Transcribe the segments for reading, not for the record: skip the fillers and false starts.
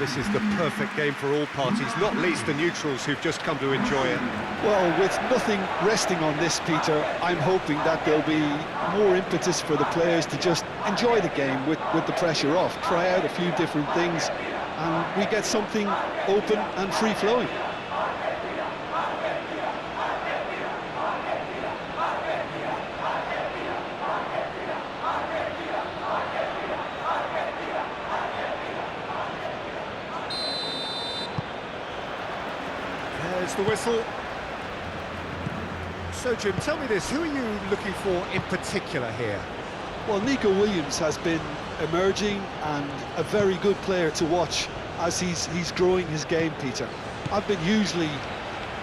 This is the perfect game for all parties, not least the neutrals who've just come to enjoy it. Well, with nothing resting on this, Peter, I'm hoping that there'll be more impetus for the players to just enjoy the game with the pressure off, try out a few different things, and we get something open and free-flowing. There's the whistle. So, Jim, tell me this, who are you looking for in particular here? Well, Nico Williams has been emerging and a very good player to watch as he's growing his game, Peter. I've been hugely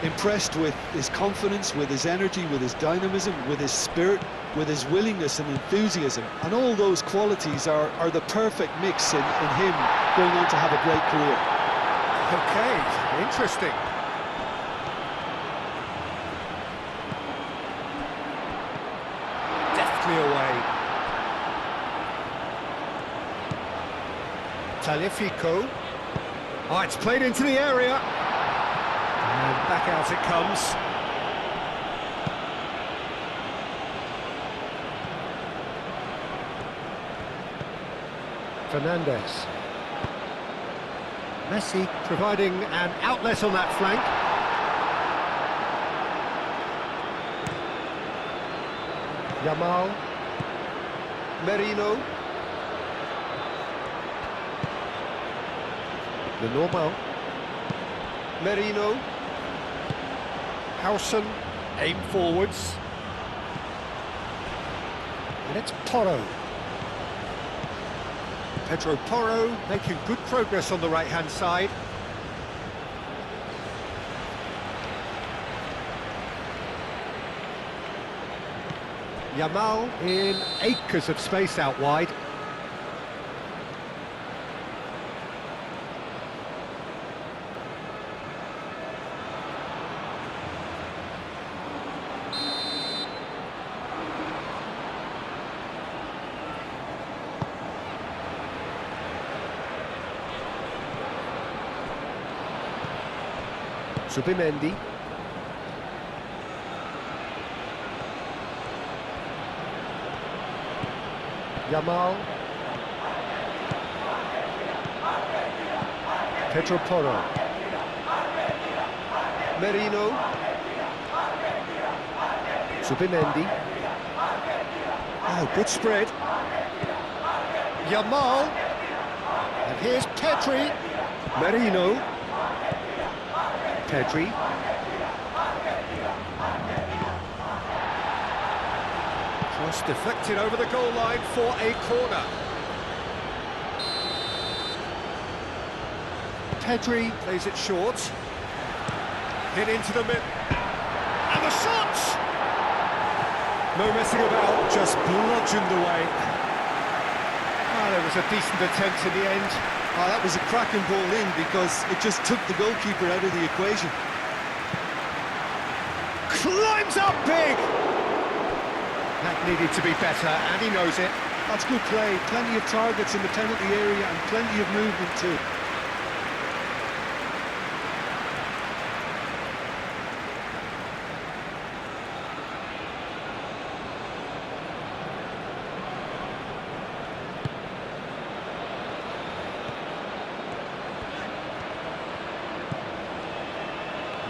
impressed with his confidence, with his energy, with his dynamism, with his spirit, with his willingness and enthusiasm. And all those qualities are the perfect mix in him going on to have a great career. Okay, interesting. Away. Taliafico. Oh, it's played into the area. And back out it comes. Fernandez. Messi providing an outlet on that flank. Yamal, Merino, the normal, Merino, Howson, aim forwards, and it's Porro. Pedro Porro making good progress on the right-hand side. Yamal in acres of space out wide. Subimendi. Yamal, Pedro Porro, Merino, Subimendi. Oh, good spread. Yamal, and here's Pedri, Merino, Pedri. Cross deflected over the goal line for a corner. Pedri plays it short. Hit into the mid. And the shot! No messing about, just bludgeoned away. Ah, there was a decent attempt in the end. Oh, that was a cracking ball in because it just took the goalkeeper out of the equation. Climbs up big! That needed to be better, and he knows it. That's good play. Plenty of targets in the penalty area and plenty of movement too.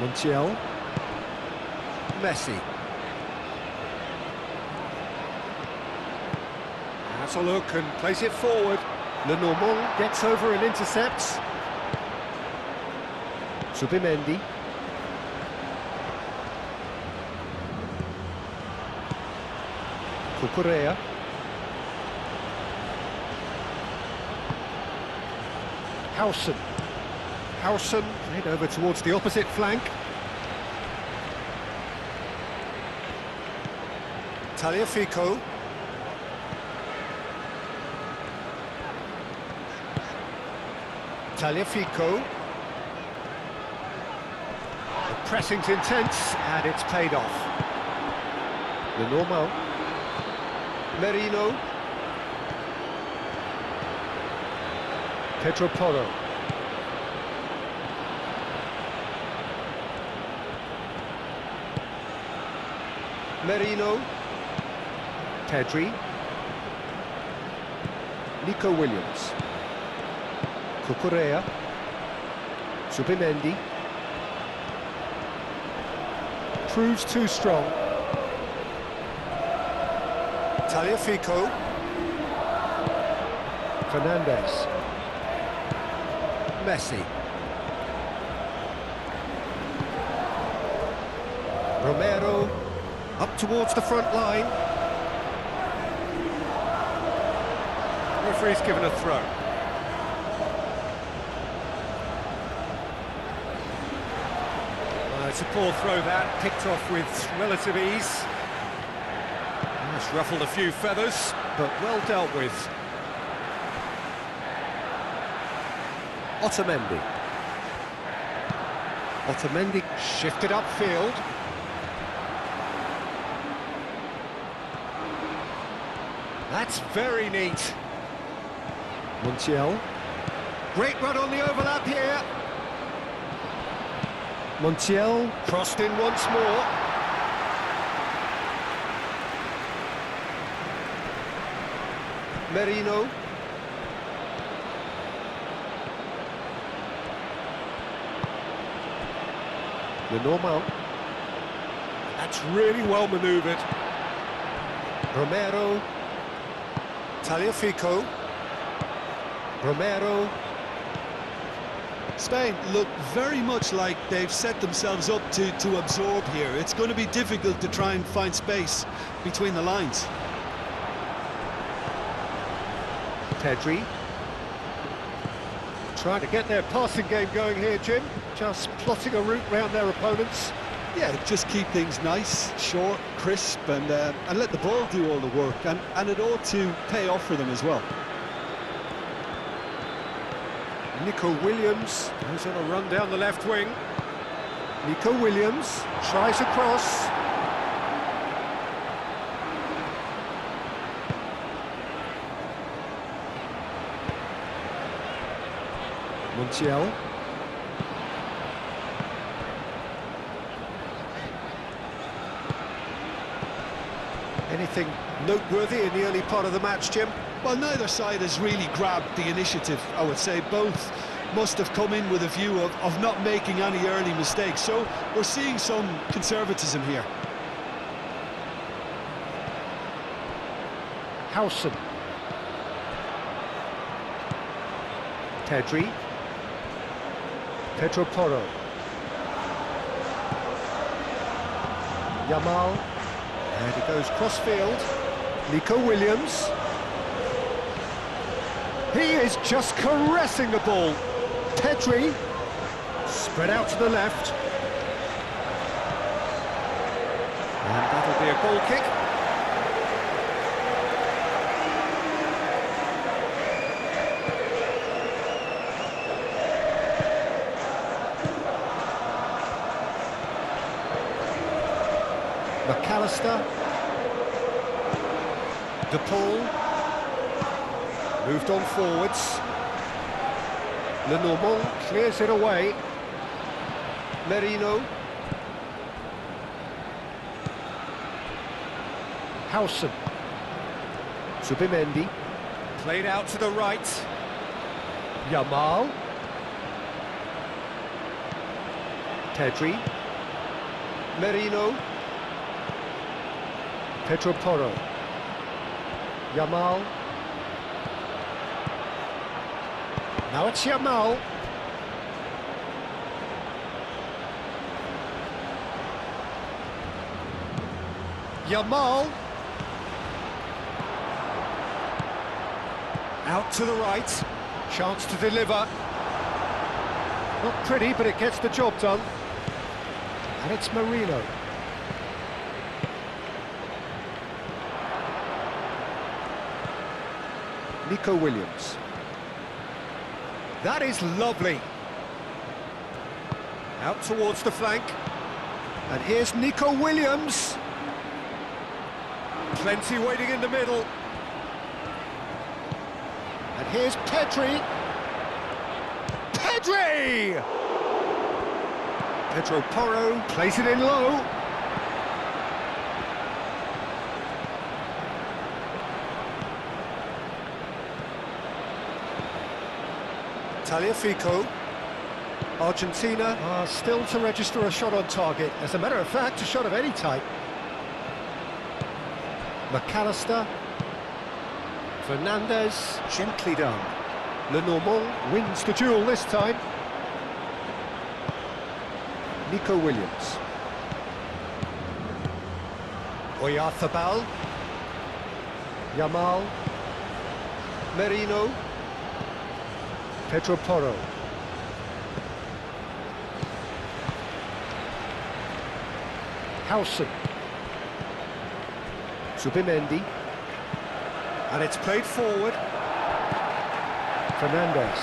Montiel. Messi. Has a look and plays it forward. Lenormand gets over and intercepts. Subimendi. Cucurella. Howson. Howson played over towards the opposite flank. Taliafico. Taliafico. The pressing's intense, and it's paid off. The normal. Merino. Pedro Porro. Merino. Pedri. Nico Williams. Cucurella. Subimendi. Proves too strong. Tagliafico. Fernandez. Messi. Romero. Up towards the front line. Referee's given a throw. It's a poor throw that, picked off with relative ease. Just ruffled a few feathers, but well dealt with. Otamendi. Otamendi shifted upfield. That's very neat. Montiel. Great run on the overlap here. Montiel crossed in once more. Merino. Lenormand. That's really well manoeuvred. Romero. Tagliafico. Romero. Spain look very much like they've set themselves up to absorb here. It's going to be difficult to try and find space between the lines. Pedri. Trying to get their passing game going here, Jim. Just plotting a route round their opponents. Yeah, just keep things nice, short, crisp, and let the ball do all the work. And it ought to pay off for them as well. Nico Williams goes on a run down the left wing. Nico Williams tries a cross. Montiel. Anything noteworthy in the early part of the match, Jim? Well, neither side has really grabbed the initiative, I would say. Both must have come in with a view of not making any early mistakes. So we're seeing some conservatism here. Howson. Pedri. Pedro Porro. Yamal. And he goes cross-field. Nico Williams. He is just caressing the ball. Pedri. Spread out to the left. And that'll be a goal kick. McAllister. De Paul. Moved on forwards. Lenormand clears it away. Merino. Howson. Subimendi. Played out to the right. Yamal. Pedri. Merino. Pedro Porro. Yamal. Now it's Yamal. Yamal. Out to the right. Chance to deliver. Not pretty, but it gets the job done. And it's Merino. Nico Williams. That is lovely. Out towards the flank. And here's Nico Williams. Plenty waiting in the middle. And here's Pedri. Pedri! Pedro Porro plays it in low. Tagliafico. Argentina are still to register a shot on target. As a matter of fact, a shot of any type. McAllister. Fernandez, gently done. Lenormand wins the duel this time. Nico Williams. Oyarzabal. Yamal. Merino. Pedro Porro. Howson. Zubimendi. And it's played forward. Fernandez.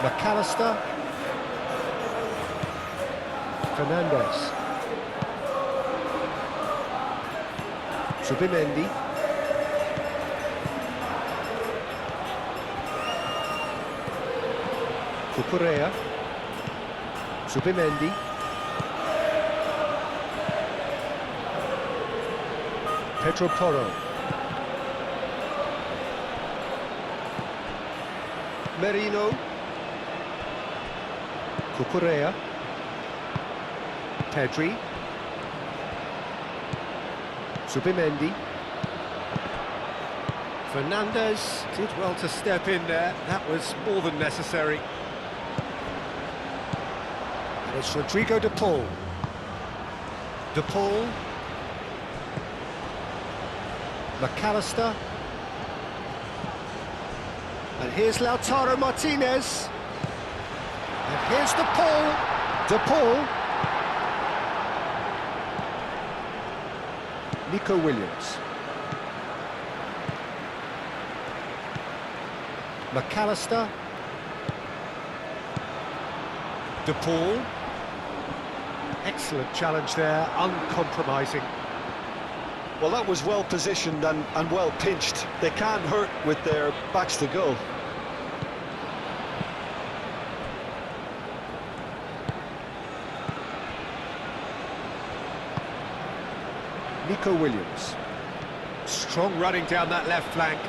McAllister. Fernandez. Zubimendi. Cucurella. Zubimendi. Pedro Porro. Merino. Cucurella. Pedri. Zubimendi. Fernandez did well to step in there. That was more than necessary. And it's Rodrigo de Paul. De Paul. McAllister. And here's Lautaro Martinez. And here's De Paul. De Paul. Nico Williams. McAllister. De Paul. Excellent challenge there, uncompromising. Well, that was well positioned and well pinched. They can't hurt with their backs to goal. Nico Williams. Strong running down that left flank.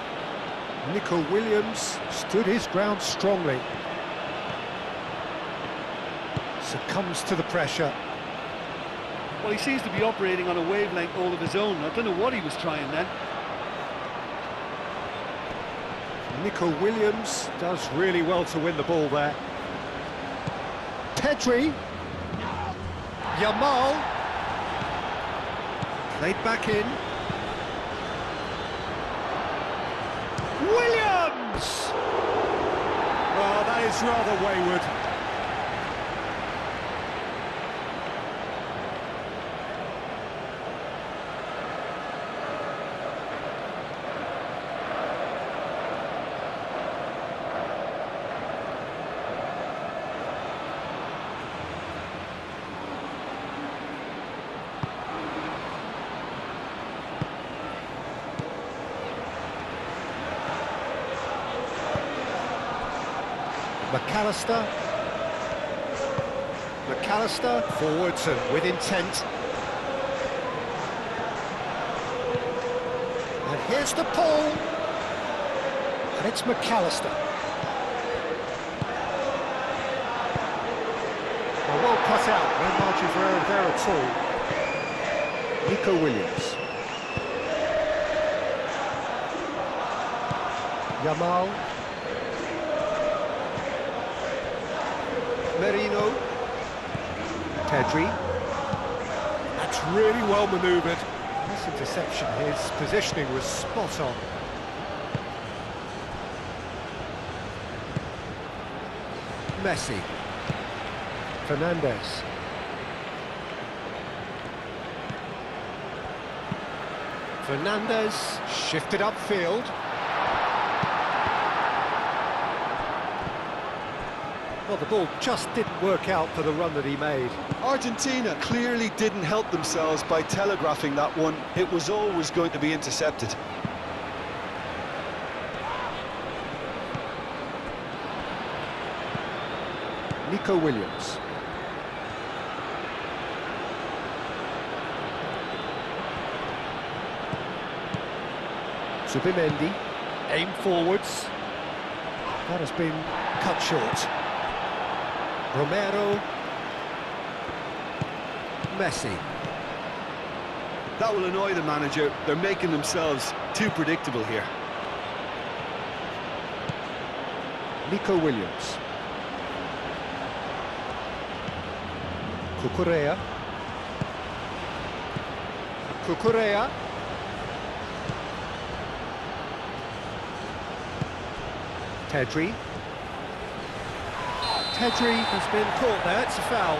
Nico Williams stood his ground strongly. Succumbs to the pressure. Well, he seems to be operating on a wavelength all of his own. I don't know what he was trying then. Nico Williams does really well to win the ball there. Pedri. Yamal. Played back in. Williams! Well, that is rather wayward. McAllister. McAllister forwards and with intent. And here's De Paul. And it's McAllister. A well cut out, no margin for error there at all. Nico Williams. Yamal. Merino. Pedri. That's really well manoeuvred. This interception, his positioning was spot on. Messi. Fernandez. Fernandez shifted upfield. Well, the ball just didn't work out for the run that he made. Argentina clearly didn't help themselves by telegraphing that one. It was always going to be intercepted. Nico Williams. Zubimendi. Aim forwards. That has been cut short. Romero. Messi. That will annoy the manager. They're making themselves too predictable here. Nico Williams. Cucurella. Cucurella. Tedri. Tedri has been caught there, it's a foul.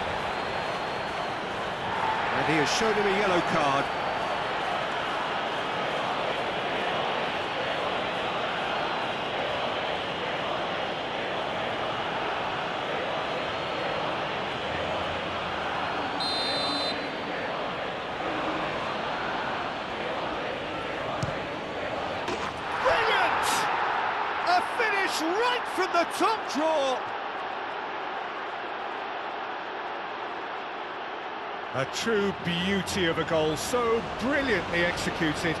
And he has shown him a yellow card. A finish right from the top draw. A true beauty of a goal, so brilliantly executed.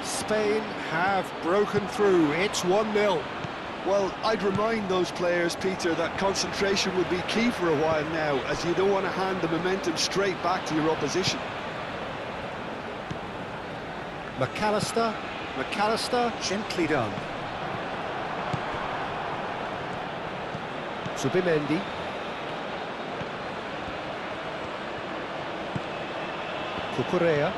Spain have broken through. It's 1-0. Well, I'd remind those players, Peter, that concentration would be key for a while now, as you don't want to hand the momentum straight back to your opposition. McAllister, gently done. Zubimendi. Cucurella.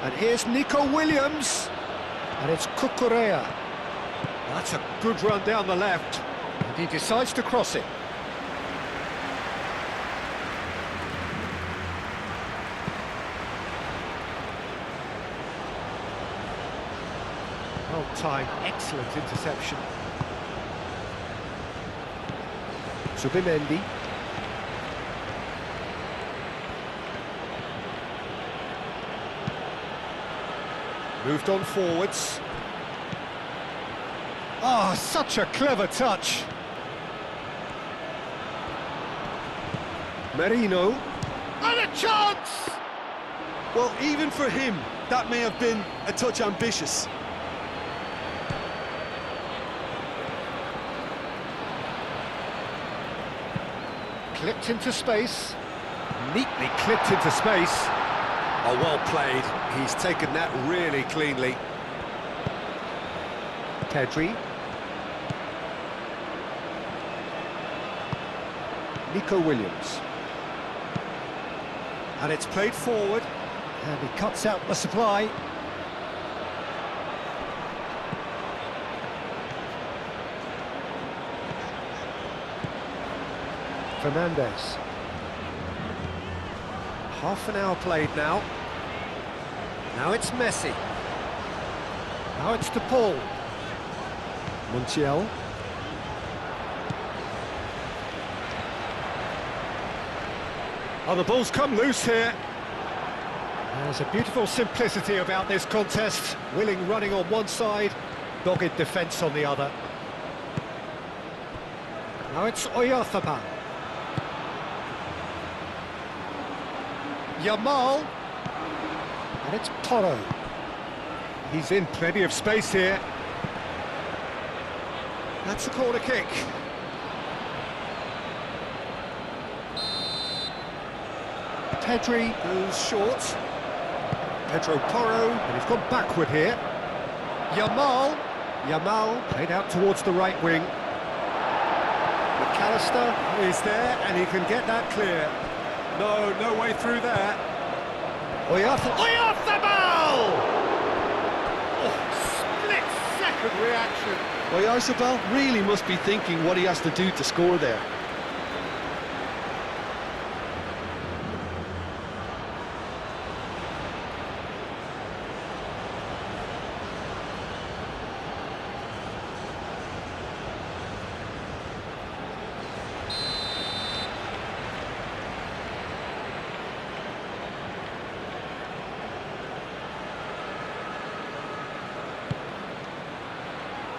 And here's Nico Williams. And it's Cucurella. That's a good run down the left. And he decides to cross it. Well timed, excellent interception. Zubimendi. Moved on forwards. Oh, such a clever touch. Merino. And a chance! Well, even for him, that may have been a touch ambitious. Clipped into space. Neatly clipped into space. Oh, well played. He's taken that really cleanly. Tedri. Nico Williams. And it's played forward. And he cuts out the supply. Fernandez. Half an hour played now. Now it's Messi. Now it's De Paul. Montiel. Oh, the ball's come loose here. There's a beautiful simplicity about this contest. Willing running on one side, dogged defence on the other. Now it's Oyarzabal. Yamal. And it's Toro. He's in plenty of space here. That's a corner kick. Pedri goes short. Pedro Porro, and he's gone backward here. Yamal. Yamal played out towards the right wing. McAllister is there, and he can get that clear. No way through there. Oyarzabal! Oh, split-second reaction. Oyarzabal really must be thinking what he has to do to score there.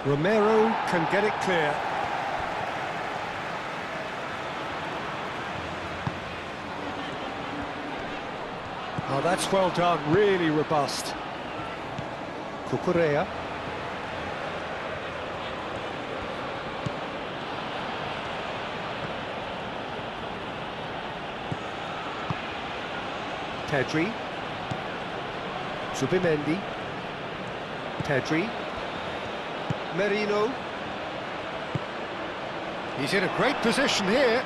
Romero can get it clear. Oh, that's well done, really robust. Cucurella. Pedri. Zubimendi. Pedri. Merino. He's in a great position here.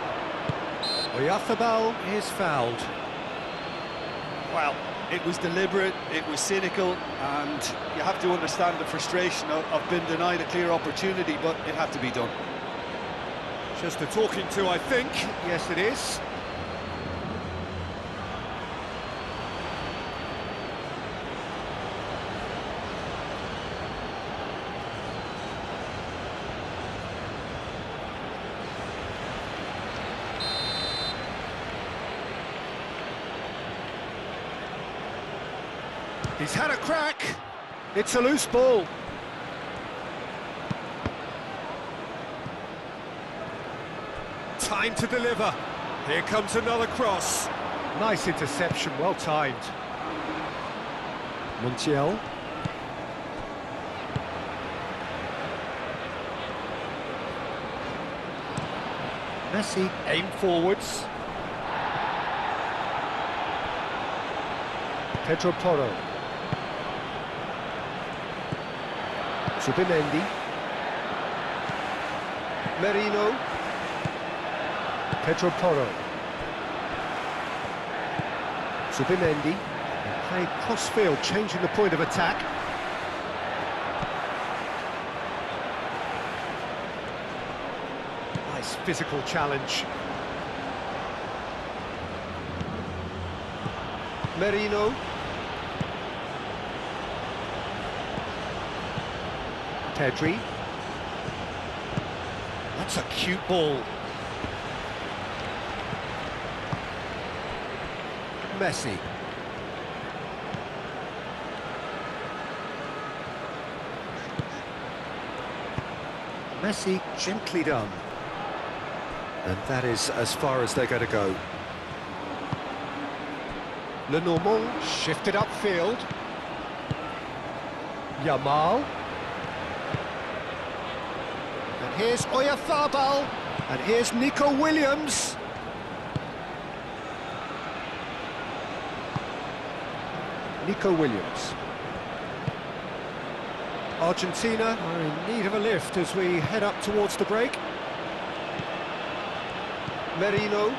Oyarzabal is fouled. Well, it was deliberate, it was cynical, and you have to understand the frustration of being denied a clear opportunity, but it had to be done. Just a talking to, I think. Yes, it is. He's had a crack. It's a loose ball. Time to deliver. Here comes another cross. Nice interception, well timed. Montiel. Messi, aim forwards. Pedro Porro. Zubimendi. Merino. Pedro Porro. Zubimendi. Played cross-field, changing the point of attack. Nice physical challenge. Merino. Pedri. That's a cute ball. Messi. Messi, gently done. And that is as far as they're going to go. Lenormand shifted upfield. Yamal. And here's Oyarzabal. And here's Nico Williams. Nico Williams. Argentina are in need of a lift as we head up towards the break. Merino.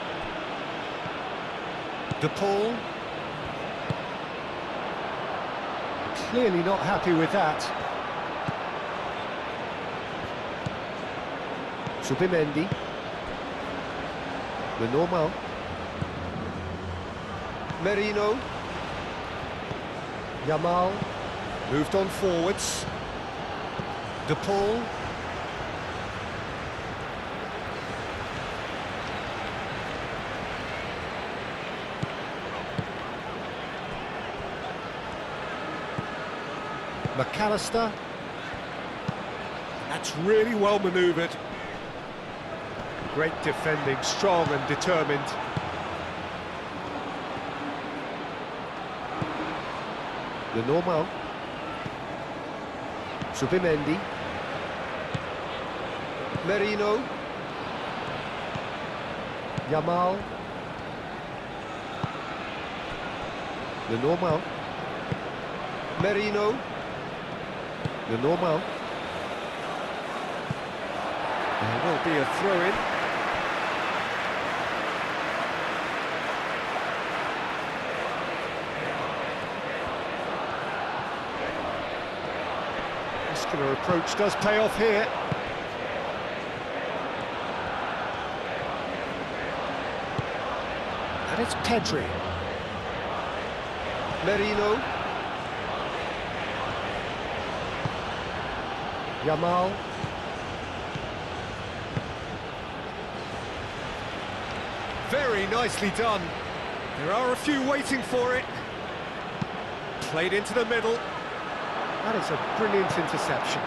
De Paul. Clearly not happy with that. Zubimendi. Lenormand. Merino. Yamal. Moved on forwards. De Paul. McAllister. That's really well manoeuvred. Great defending, strong and determined. Lenormand. Zubimendi. Merino. Yamal. Lenormand. Merino. Lenormand. There will be a throw-in. Muscular approach does pay off here. And it's Pedri. Merino. Yamal. Very nicely done. There are a few waiting for it. Played into the middle. That is a brilliant interception.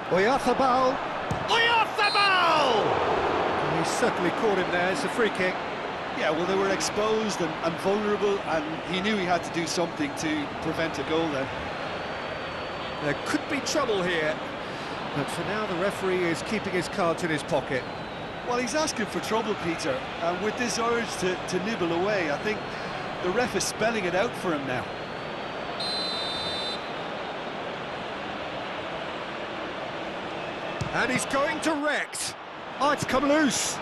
Oyarzabal! Oyarzabal! He certainly caught him there. It's a free kick. Yeah, well, they were exposed and vulnerable, and he knew he had to do something to prevent a goal then. There could be trouble here, but for now the referee is keeping his cards in his pocket. Well, he's asking for trouble, Peter, and with this urge to nibble away, I think the ref is spelling it out for him now. And he's going direct. Oh, it's come loose.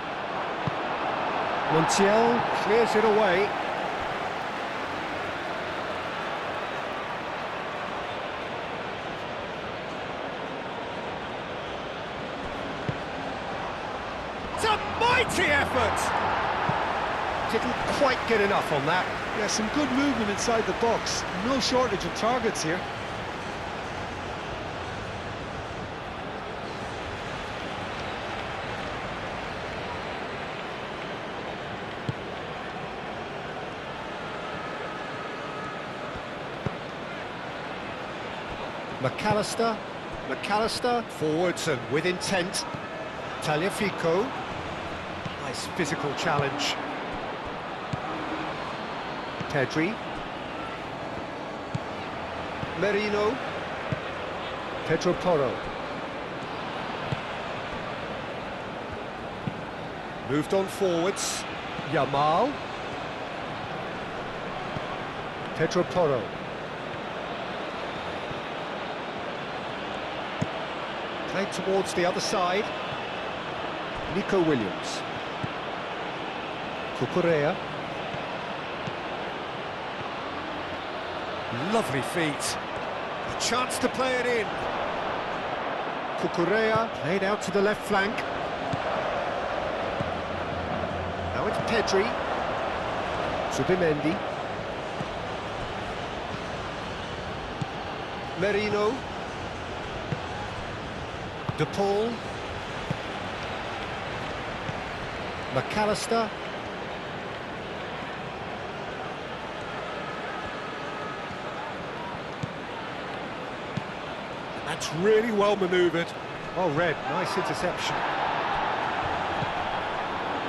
Montiel clears it away. It's a mighty effort! Didn't quite get enough on that. Yeah, some good movement inside the box. No shortage of targets here. McAllister, forwards and with intent. Tagliafico, nice physical challenge. Pedri. Merino. Pedro Porro. Moved on forwards. Yamal. Pedro Porro. Played towards the other side. Nico Williams. Cucurella. Lovely feet. A chance to play it in. Cucurella played out to the left flank. Now it's Pedri. Zubimendi. Merino. De Paul. McAllister. That's really well manoeuvred. Oh, Red, nice interception.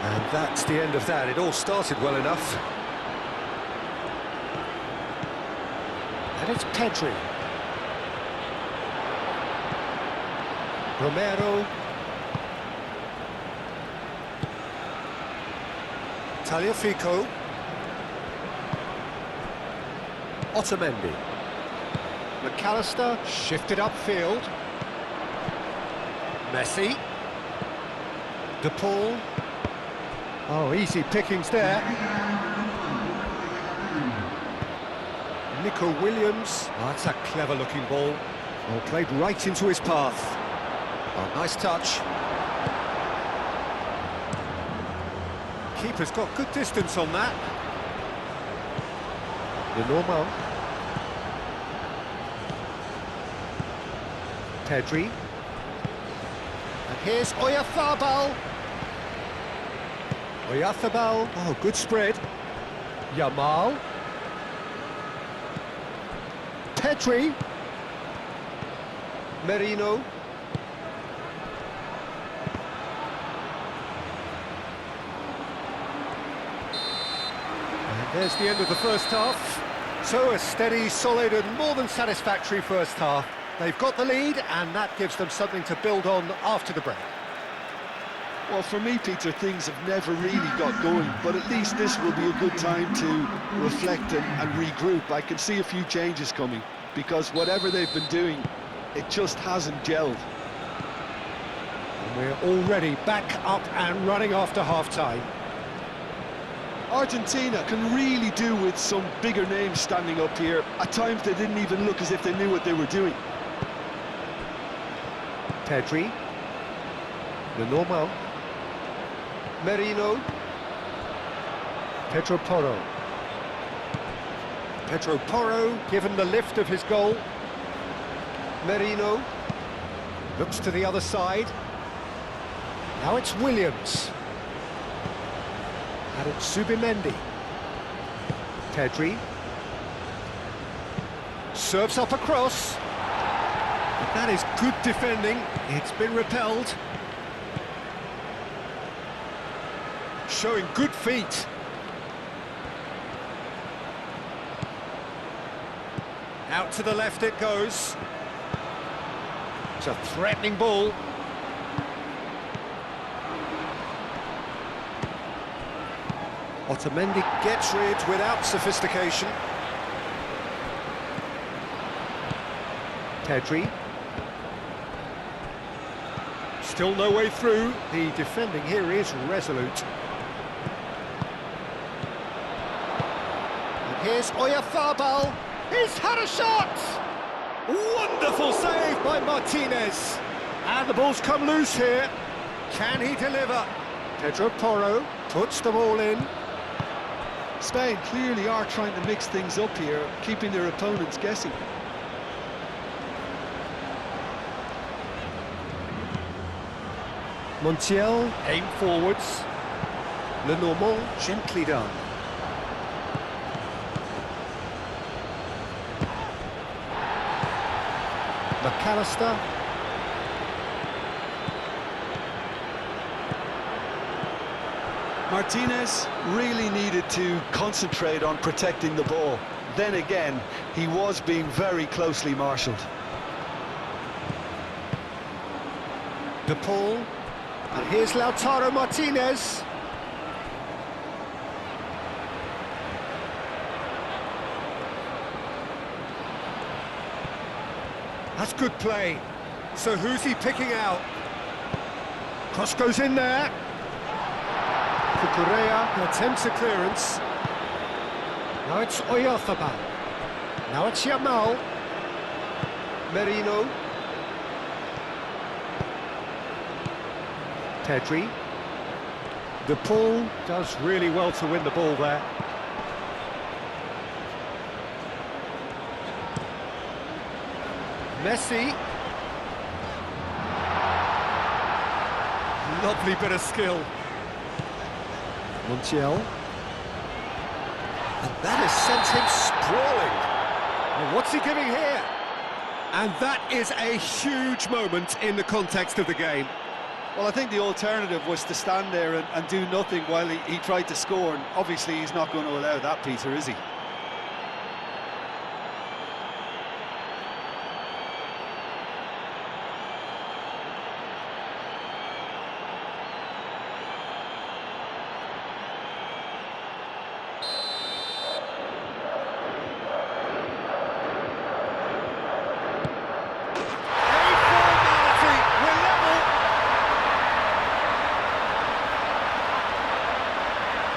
And that's the end of that. It all started well enough. And it's Pedri. Romero. Tagliafico. Otamendi. McAllister shifted upfield. Messi. De Paul. Oh, easy pickings there. Nico Williams. Oh, that's a clever-looking ball. Oh, played right into his path. Oh, nice touch. Keeper's got good distance on that. Normal. Pedri. And here's Oyarzabal. Oyarzabal. Oh, good spread. Yamal. Pedri. Merino. There's the end of the first half. So a steady, solid and more than satisfactory first half. They've got the lead and that gives them something to build on after the break. Well, for me, Peter, things have never really got going, but at least this will be a good time to reflect and regroup. I can see a few changes coming, because whatever they've been doing, it just hasn't gelled. And we're already back up and running after half-time. Argentina can really do with some bigger names standing up here. At times they didn't even look as if they knew what they were doing. Pedri. Normal. Merino. Pedro Porro. Pedro Porro given the lift of his goal. Merino. Looks to the other side. Now it's Williams. And it's Zubimendi. Pedri. Serves up across. That is good defending. It's been repelled. Showing good feet. Out to the left it goes. It's a threatening ball. Otamendi gets rid without sophistication. Pedri. Still no way through. The defending here is resolute. And here's Oyarzabal. He's had a shot! Wonderful save by Martinez. And the ball's come loose here. Can he deliver? Pedro Porro puts the ball in. Spain clearly are trying to mix things up here, keeping their opponents guessing. Montiel, aim forwards. Lenormand, gently done. McAllister. Martinez really needed to concentrate on protecting the ball. Then again, he was being very closely marshalled. De Paul. And here's Lautaro Martinez. That's good play. So who's he picking out? Cross goes in there. Cucurella attempts a clearance. Now it's Oyarzabal. Now it's Yamal. Merino. Pedri. De Paul does really well to win the ball there. Messi. Lovely bit of skill. Montiel. And that has sent him sprawling. Well, what's he giving here? And that is a huge moment in the context of the game. Well, I think the alternative was to stand there and do nothing while he tried to score, and obviously he's not going to allow that, Peter, is he?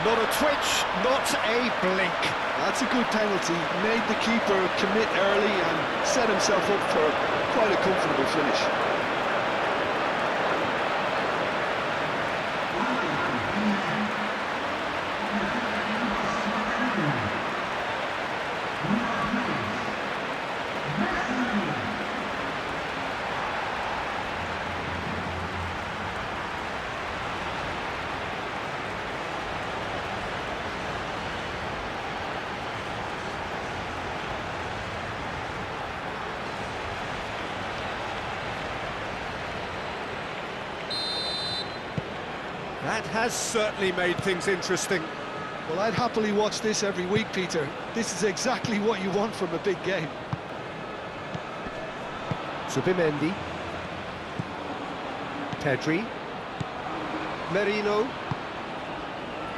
Not a twitch, not a blink. That's a good penalty. Made the keeper commit early and set himself up for quite a comfortable finish. That has certainly made things interesting. Well, I'd happily watch this every week, Peter. This is exactly what you want from a big game. Zubimendi. Pedri. Merino.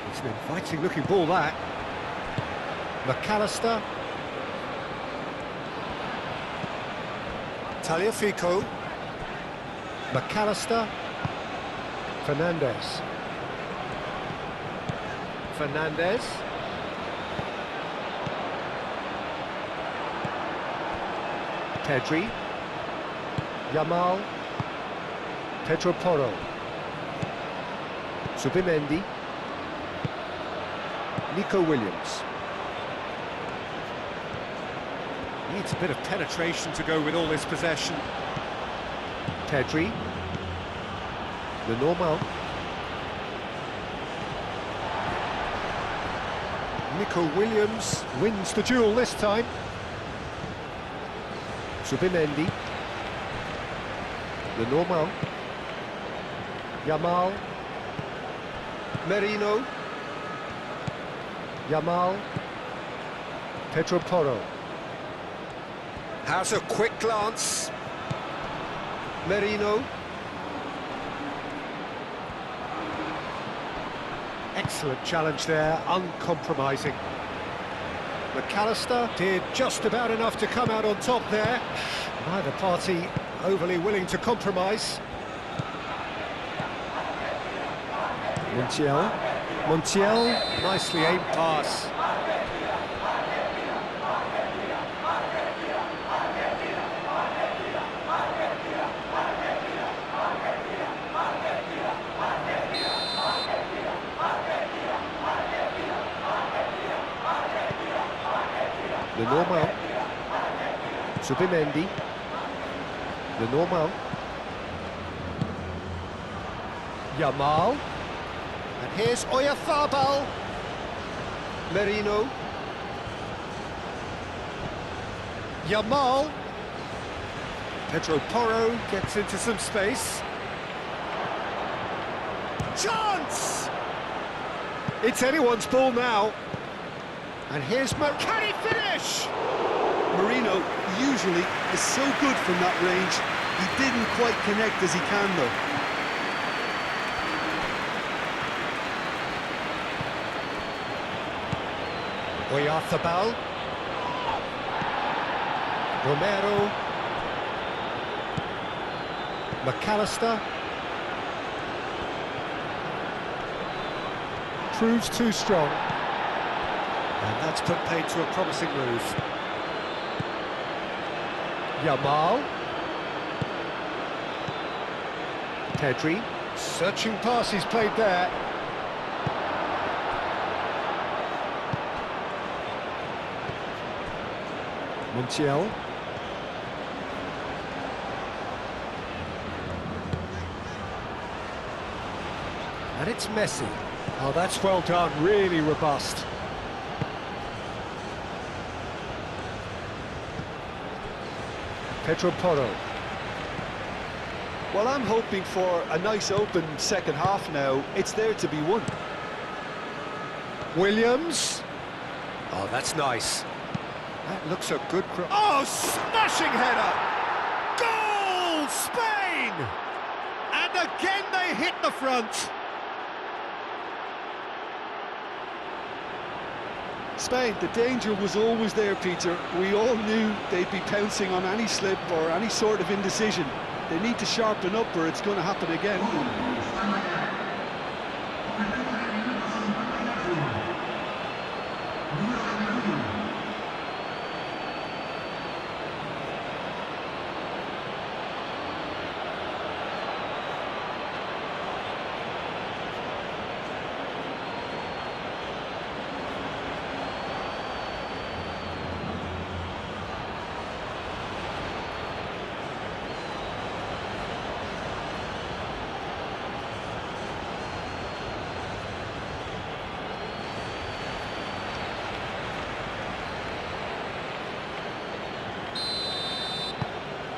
It's an inviting looking ball, that. McAllister. Tagliafico. McAllister. Fernandez. Fernandez. Pedri. Yamal. Pedro Porro. Zubimendi. Nico Williams. Needs a bit of penetration to go with all this possession. Pedri. Lenormand. Nico Williams wins the duel this time. Zubimendi. The normal. Yamal. Merino. Yamal. Pedro Porro. Has a quick glance. Merino. Excellent challenge there, uncompromising. McAllister did just about enough to come out on top there. Neither party overly willing to compromise. Montiel, nicely aimed pass. The normal. Subimendi. The normal. Yamal. And here's Oyarzabal. Merino. Yamal. Pedro Porro gets into some space. Chance! It's anyone's ball now. And here's can he finish? Merino usually is so good from that range. He didn't quite connect as he can though. Oyarzabal. Romero. McAllister. Proves too strong. And that's put paid to a promising move. Yamal. Pedri. Searching pass he's played there. Montiel. And it's Messi. Oh, that's well done, really robust. Pedro Porro. Well, I'm hoping for a nice open second half now. It's there to be won. Williams. Oh, that's nice. That looks a good cross. Oh, smashing header! Goal, Spain! And again they hit the front. Spain, the danger was always there, Peter. We all knew they'd be pouncing on any slip or any sort of indecision. They need to sharpen up or it's going to happen again.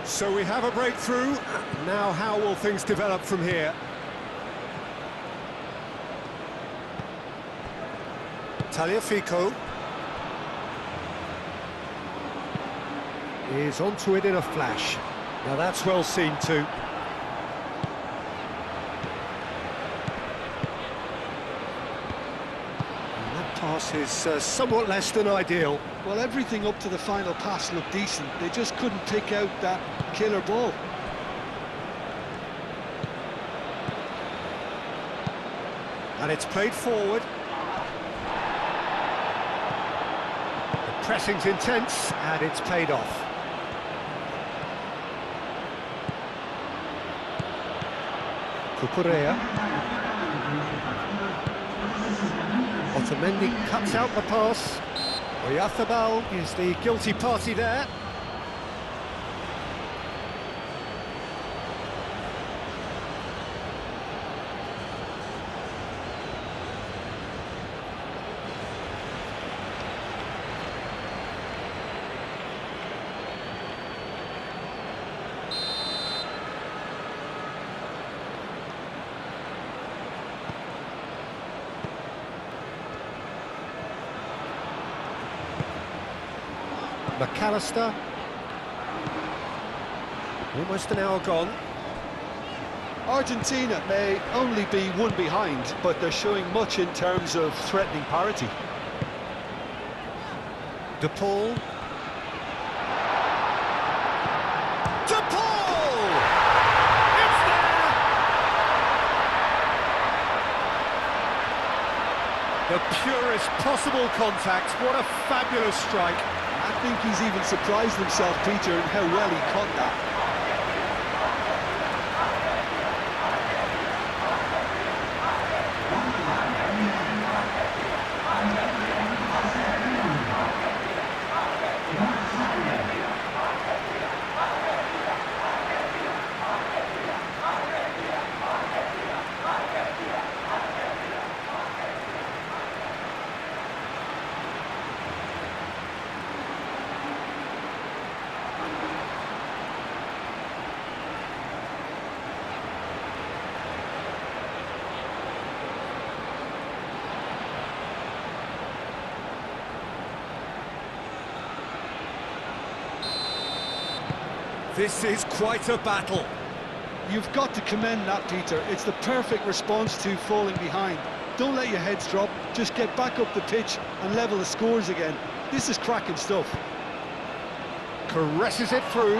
So we have a breakthrough. Now how will things develop from here? Tagliafico is onto it in a flash. Now that's well seen too. And that pass is somewhat less than ideal. Well, everything up to the final pass looked decent. They just couldn't pick out that killer ball. And it's played forward. The pressing's intense, and it's paid off. Cucurella. Otamendi cuts out the pass. Oyarzabal is the guilty party there. McAllister. Almost an hour gone. Argentina may only be one behind, but they're showing much in terms of threatening parity. De Paul. De Paul! It's there! The purest possible contact. What a fabulous strike. I think he's even surprised himself, Peter, in how well he caught that. This is quite a battle. You've got to commend that, Peter. It's the perfect response to falling behind. Don't let your heads drop, just get back up the pitch and level the scores again. This is cracking stuff. Caresses it through.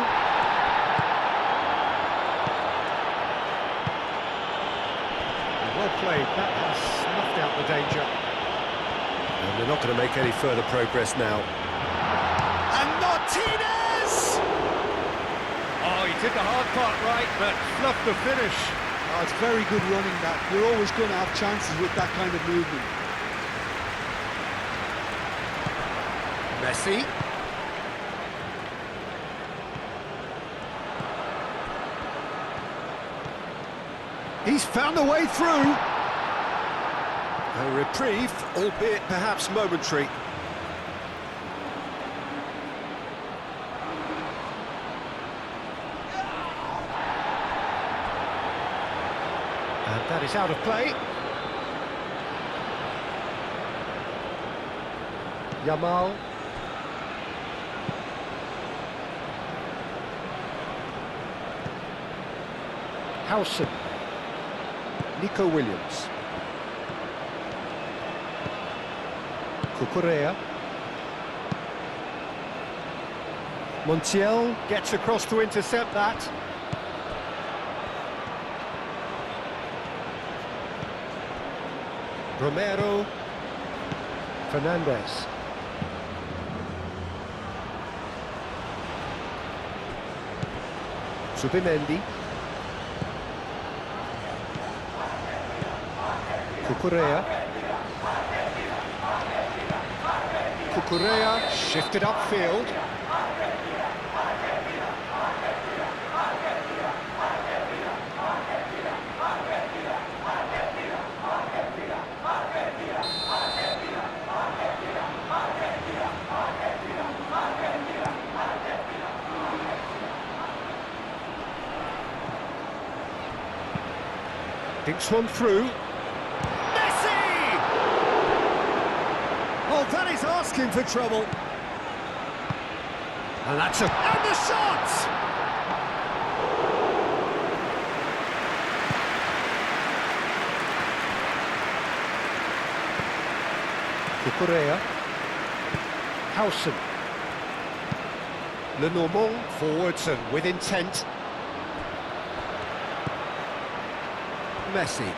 Well played, that has snuffed out the danger. And they're not going to make any further progress now. And Martinez! Oh, he did the hard part right, but fluffed the finish. Oh, it's very good running that. You're always going to have chances with that kind of movement. Messi. He's found a way through. A reprieve, albeit perhaps momentary. And that is out of play. Yamal. Howson. Nico Williams. Cucurella. Montiel gets across to intercept that. Romero. Fernandez. Subimendi. Cucurella. Cucurella shifted upfield. Dinks one through. Oh, that is asking for trouble. And that's a... And the shot! Cucurella. Howson. Lenormand forwards and with intent. Messi.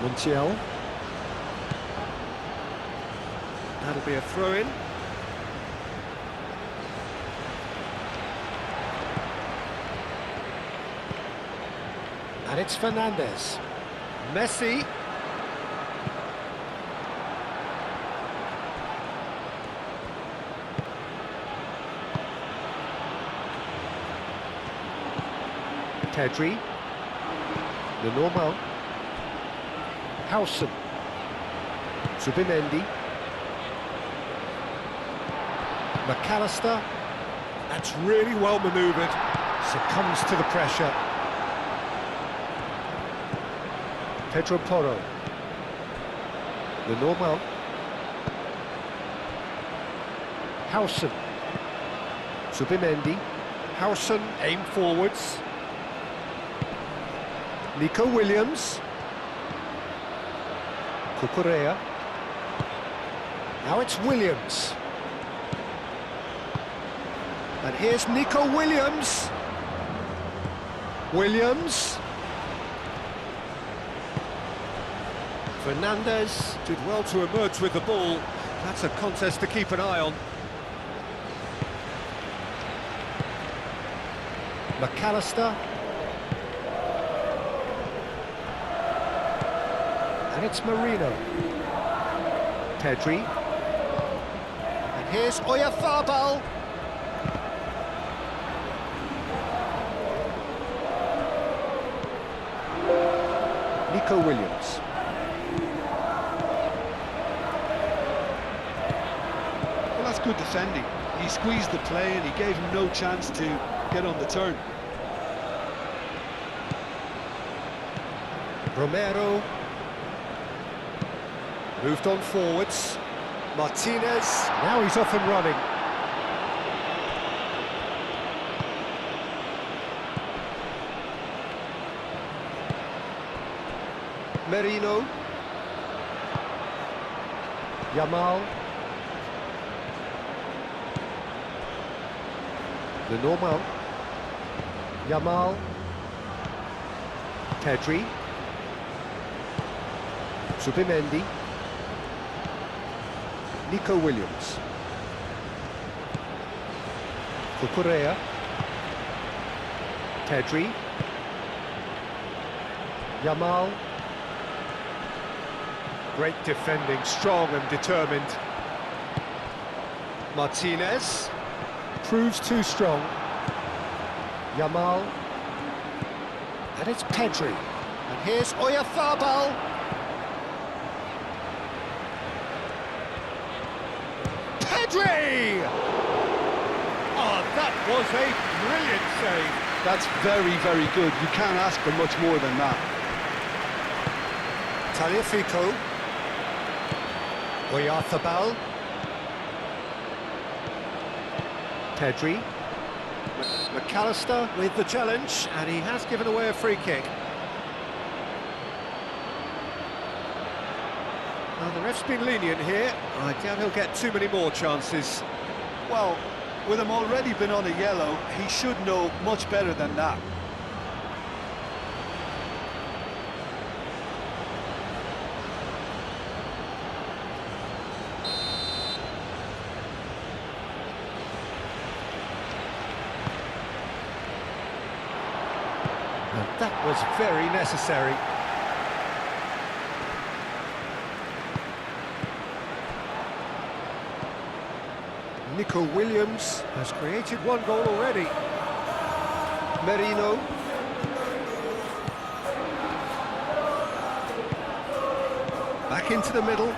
Montiel. That'll be a throw-in. And it's Fernandez. Messi. Pedri. Lenormand. Howson. Subimendi. McAllister. That's really well manoeuvred. Succumbs to the pressure. Pedro Porro. The normal. Howson. Subimendi. Howson, aim forwards. Nico Williams. Cucurella. Now it's Williams. And here's Nico Williams. Williams. Fernandez did well to emerge with the ball. That's a contest to keep an eye on. McAllister. And it's Marino. Pedri. And here's Oyarzabal. Nico Williams. Well, that's good defending. He squeezed the play and he gave him no chance to get on the turn. Romero. Moved on forwards. Martinez. Now he's off and running. Merino. Yamal. The normal. Yamal. Pedri. Subimendi. Nico Williams. Cucurella. Pedri. Yamal. Great defending, strong and determined. Martinez. Proves too strong. Yamal. And it's Pedri. And here's Oyarzabal. Pedri! Oh, that was a brilliant save. That's very, very good. You can't ask for much more than that. Tagliafico. Oyarzabal. Pedri. McAllister with the challenge, and he has given away a free kick. Well, the ref's been lenient here. I doubt he'll get too many more chances. Well, with him already been on a yellow, he should know much better than that. And that was very necessary. Nico Williams has created one goal already. Merino. Back into the middle.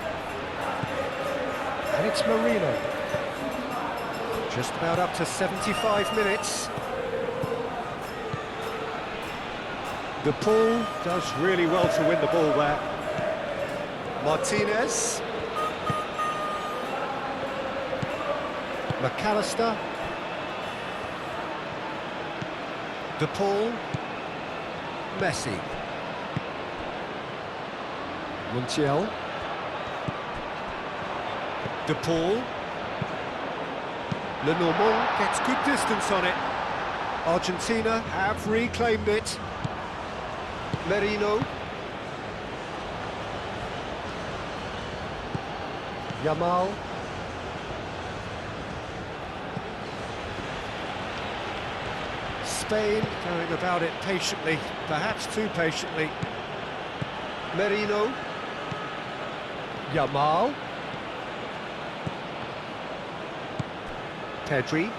And it's Marino. Just about up to 75 minutes. De Paul does really well to win the ball there. Martinez. McAllister. De Paul. Messi. Montiel. De Paul. Lenormand gets good distance on it. Argentina have reclaimed it. Merino. Yamal. Spain going about it patiently, perhaps too patiently. Merino. Yamal. Pedri.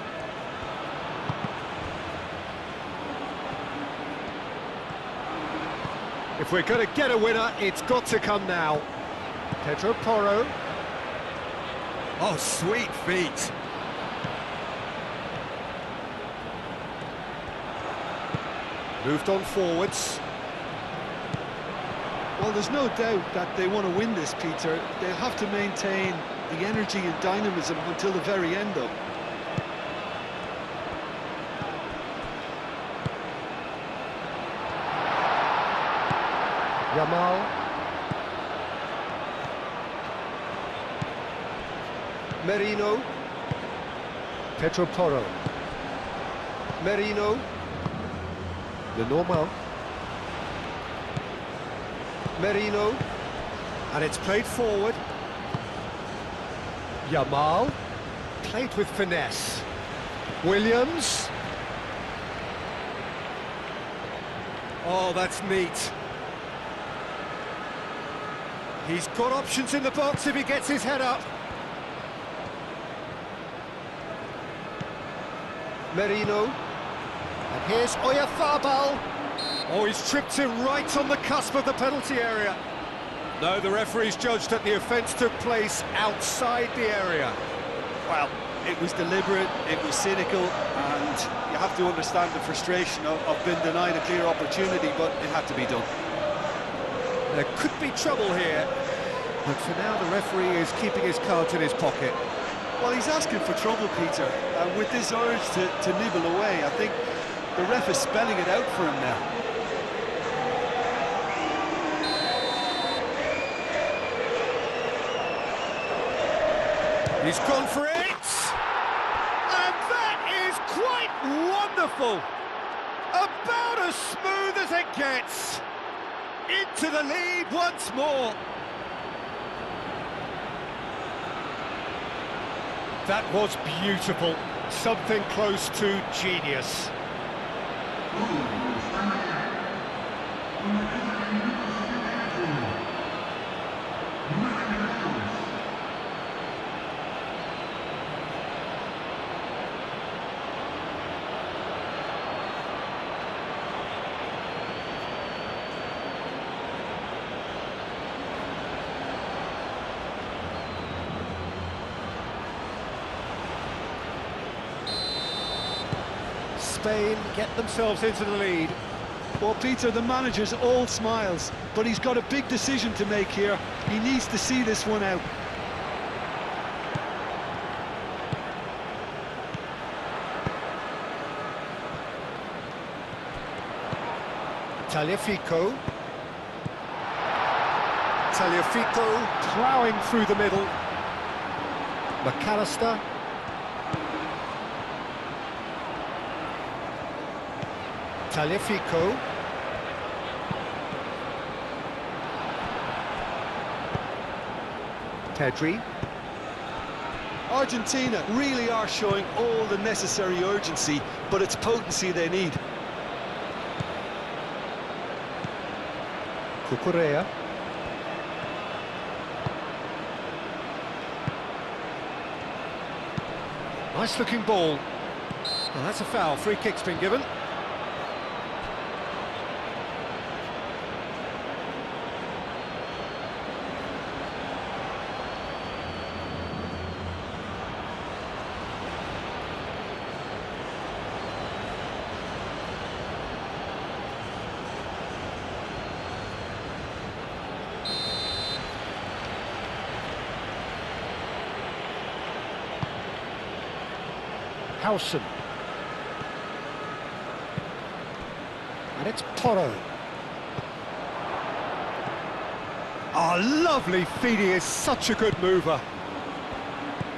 If we're going to get a winner, it's got to come now. Pedro Porro. Oh, sweet feet. Moved on forwards. Well, there's no doubt that they want to win this, Peter. They'll have to maintain the energy and dynamism until the very end, though. Yamal. Merino. Pedro Porro. Merino. The normal. Merino. And it's played forward. Yamal. Played with finesse. Williams. Oh, that's neat. He's got options in the box if he gets his head up. Merino. And here's Oyarzabal. Oh, he's tripped him right on the cusp of the penalty area. No, the referee's judged that the offence took place outside the area. Well, it was deliberate, it was cynical, and you have to understand the frustration of being denied a clear opportunity, but it had to be done. There could be trouble here, but for now the referee is keeping his cards in his pocket. Well, he's asking for trouble, Peter, and with this urge to nibble away, I think the ref is spelling it out for him now. He's gone for it! And that is quite wonderful! About as smooth as it gets! Into the lead once more! That was beautiful. Something close to genius. Spain get themselves into the lead. Well, Peter, the manager's all smiles, but he's got a big decision to make here. He needs to see this one out. Tagliafico. Tagliafico ploughing through the middle. McAllister. Tagliafico. Pedri. Argentina really are showing all the necessary urgency, but it's potency they need. Cucurella. Nice looking ball. Well, that's a foul. Free kick's been given. Howson. And it's Porro. Oh, lovely feed. He is such a good mover.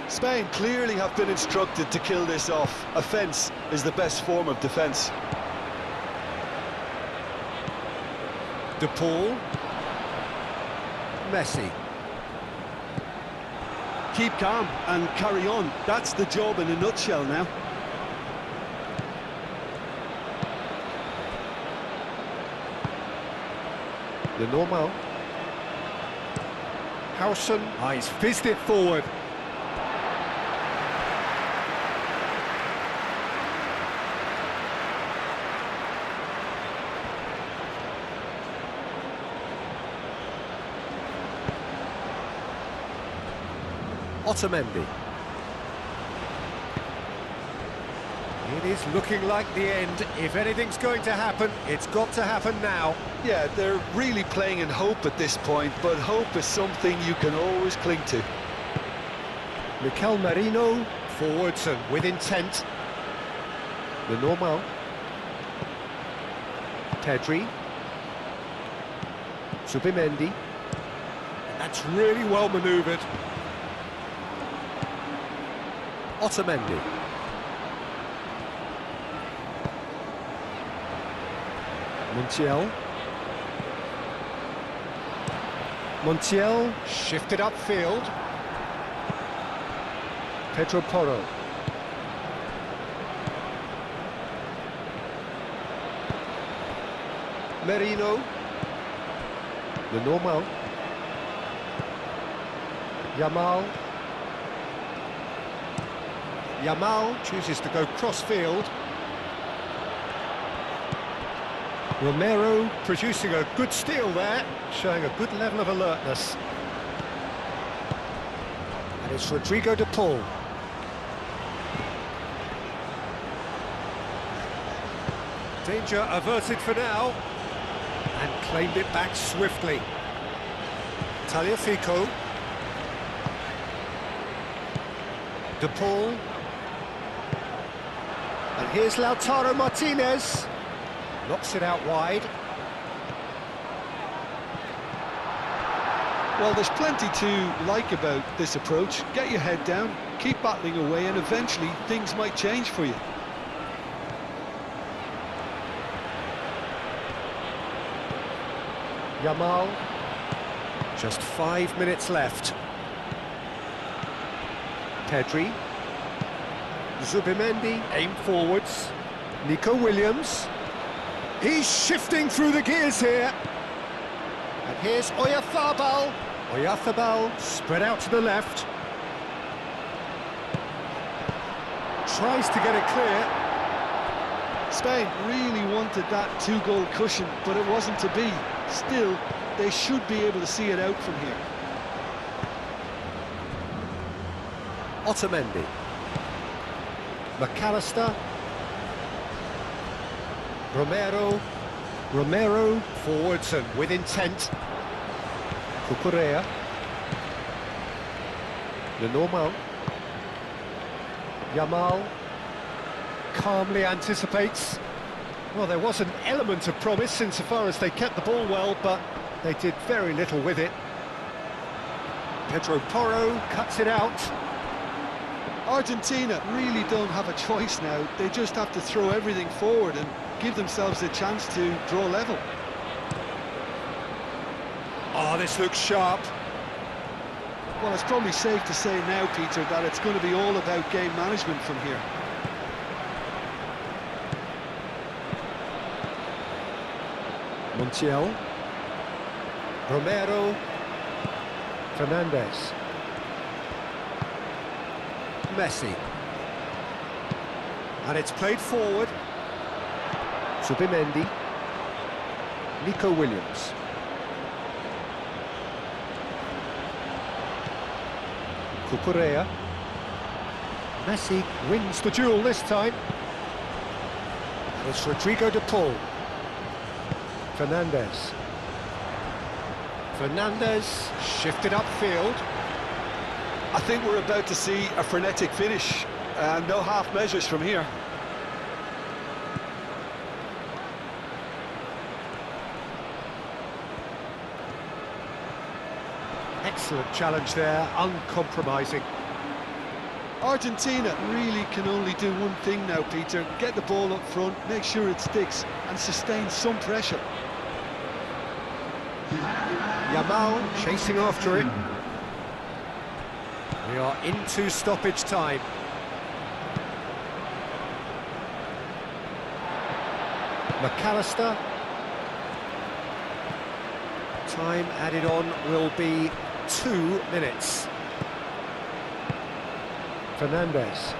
Spain clearly have been instructed to kill this off. Offence is the best form of defence. De Paul. Messi. Keep calm and carry on. That's the job in a nutshell now. The normal. Howson. Oh, he's fizzed it forward. Otamendi. It is looking like the end. If anything's going to happen, it's got to happen now. Yeah, they're really playing in hope at this point, but hope is something you can always cling to. Mikel Merino, forwards and with intent. The normal. Pedri. Zubimendi. That's really well manoeuvred. Otamendi. Montiel. Montiel shifted upfield. Pedro Porro. Merino. The normal. Yamal. Yamal chooses to go cross-field. Romero producing a good steal there, showing a good level of alertness. And it's Rodrigo de Paul. Danger averted for now, and claimed it back swiftly. Tagliafico. De Paul. And here's Lautaro Martinez. Knocks it out wide. Well, there's plenty to like about this approach. Get your head down, keep battling away, and eventually things might change for you. Yamal. Just 5 minutes left. Pedri. Zubimendi, aim forwards. Nico Williams. He's shifting through the gears here. And here's Oyarzabal. Oyarzabal spread out to the left. Tries to get it clear. Spain really wanted that two-goal cushion, but it wasn't to be. Still, they should be able to see it out from here. Otamendi. McAllister. Romero, forwards and with intent. Cucurella. The normal. Yamal calmly anticipates. Well, there was an element of promise insofar as they kept the ball well, but they did very little with it. Pedro Porro cuts it out. Argentina really don't have a choice now. They just have to throw everything forward and give themselves a chance to draw level. Oh, this looks sharp. Well, it's probably safe to say now, Peter, that it's going to be all about game management from here. Montiel. Romero. Fernandez. Messi. And it's played forward. Zubimendi. Nico Williams. Cucurella. Messi wins the duel this time. And it's Rodrigo de Paul. Fernandez. Fernandez shifted upfield. I think we're about to see a frenetic finish, and no half measures from here. Excellent challenge there, uncompromising. Argentina really can only do one thing now, Peter. Get the ball up front, make sure it sticks, and sustain some pressure. Yamal chasing after it. We are into stoppage time. McAllister. Time added on will be 2 minutes. Fernandez.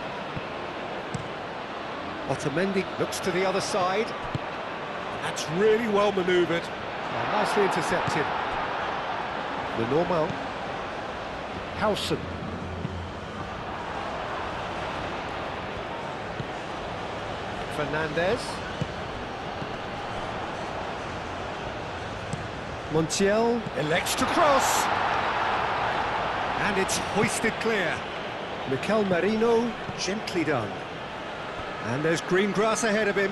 Otamendi looks to the other side. That's really well manoeuvred. Oh, nicely intercepted. The normal. Fernandez. Montiel elects to cross. And it's hoisted clear. Mikel Merino, gently done. And there's green grass ahead of him.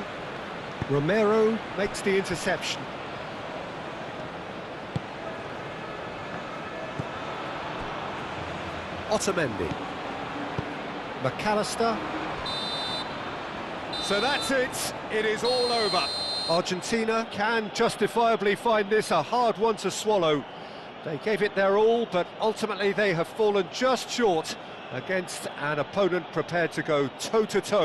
Romero makes the interception. Otamendi. McAllister. So that's it. It is all over. Argentina can justifiably find this a hard one to swallow. They gave it their all, but ultimately they have fallen just short against an opponent prepared to go toe-to-toe.